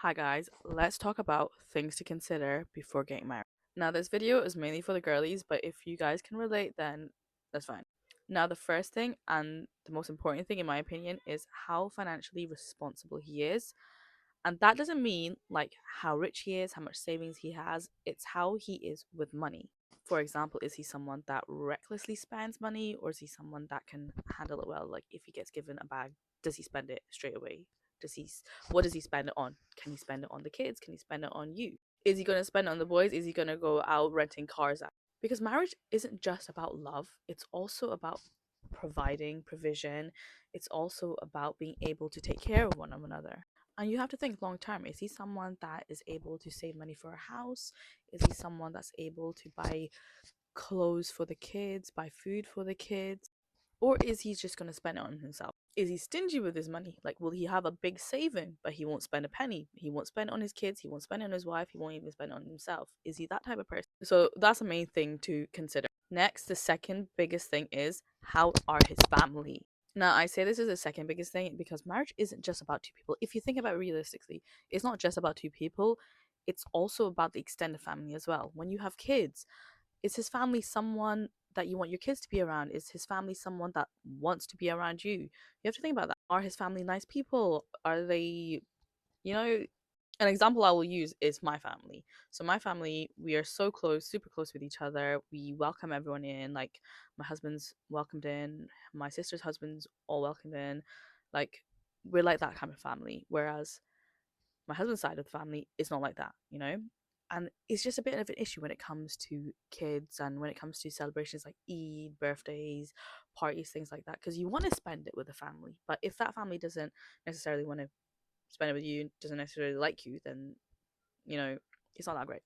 Hi guys, let's talk about things to consider before getting married. Now, this video is mainly for the girlies, but if you guys can relate, then that's fine. Now, the first thing and the most important thing, in my opinion, is how financially responsible he is. And that doesn't mean like how rich he is, how much savings he has, it's how he is with money. For example, is he someone that recklessly spends money, or is he someone that can handle it well? Like, if he gets given a bag, does he spend it straight away? What does he spend it on? Can he spend it on the kids? Can he spend it on you? Is he going to spend it on the boys? Is he going to go out renting cars out? Because marriage isn't just about love, it's also about providing provision. It's also about being able to take care of one another. And you have to think long term. Is he someone that is able to save money for a house? Is he someone that's able to buy clothes for the kids, buy food for the kids? Or is he just going to spend it on himself? Is he stingy with his money? Like, will he have a big saving, but he won't spend a penny? He won't spend it on his kids. He won't spend it on his wife. He won't even spend it on himself. Is he that type of person? So that's the main thing to consider. Next, the second biggest thing is, how are his family? Now, I say this is the second biggest thing because marriage isn't just about two people. If you think about it realistically, it's not just about two people, it's also about the extended family as well. When you have kids, is his family someone that you want your kids to be around? Is his family someone that wants to be around you? You have to think about that. Are his family nice people? Are they, you know, an example I will use is my family. So my family, we are so close, super close with each other. We welcome everyone in. Like, my husband's welcomed in, my sister's husband's all welcomed in. Like, we're like that kind of family. Whereas my husband's side of the family is not like that. And it's just a bit of an issue when it comes to kids and when it comes to celebrations like Eid, birthdays, parties, things like that. Because you want to spend it with the family, but if that family doesn't necessarily want to spend it with you, doesn't necessarily like you, then you know it's not that great.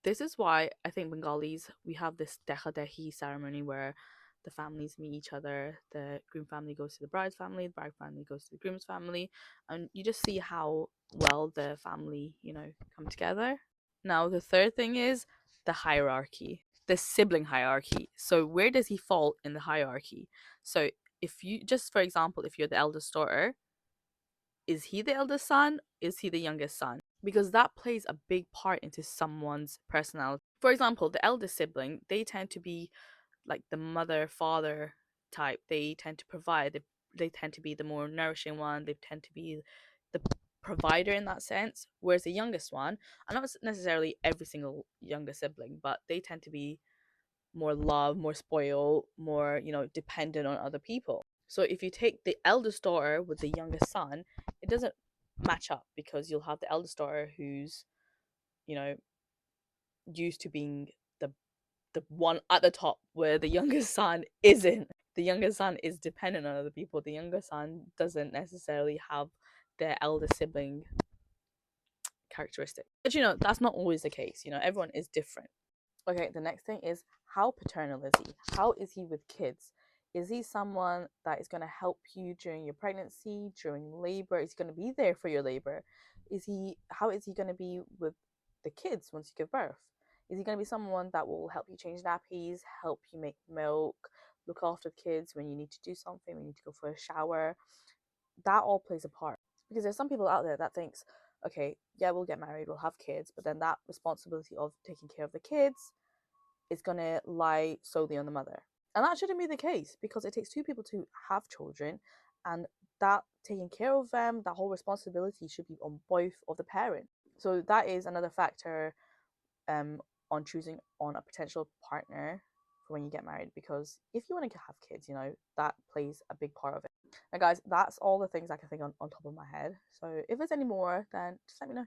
This is why I think Bengalis, we have this Dekha Dehi ceremony where the families meet each other. The groom family goes to the bride's family, the bride family goes to the groom's family, and you just see how well the family, come together. Now, the third thing is the hierarchy, the sibling hierarchy. So, where does he fall in the hierarchy? So, if you just, for example, if you're the eldest daughter, is he the eldest son? Is he the youngest son? Because that plays a big part into someone's personality. For example, the eldest sibling, they tend to be like the mother father type. They tend to provide. They tend to be the more nourishing one. They tend to be the provider in that sense. Whereas the youngest one, and not necessarily every single younger sibling, but they tend to be more love, more spoil, more, dependent on other people. So if you take the eldest daughter with the youngest son, it doesn't match up because you'll have the eldest daughter who's, you know, used to being the one at the top where the youngest son isn't. The youngest son is dependent on other people. The younger son doesn't necessarily have their elder sibling characteristic. But that's not always the case. Everyone is different. Okay, the next thing is, how paternal is he? How is he with kids? Is he someone that is going to help you during your pregnancy, during labor? Is he going to be there for your labor? How is he going to be with the kids once you give birth? Is he going to be someone that will help you change nappies, help you make milk, look after the kids when you need to do something, when you need to go for a shower? That all plays a part. Because there's some people out there that thinks, okay, yeah, we'll get married, we'll have kids, but then that responsibility of taking care of the kids is going to lie solely on the mother. And that shouldn't be the case because it takes two people to have children, and that taking care of them, that whole responsibility should be on both of the parents. So that is another factor um, on choosing on a potential partner for when you get married, because if you want to have kids, that plays a big part of it. Now, guys, that's all the things I can think on top of my head. So if there's any more, then just let me know.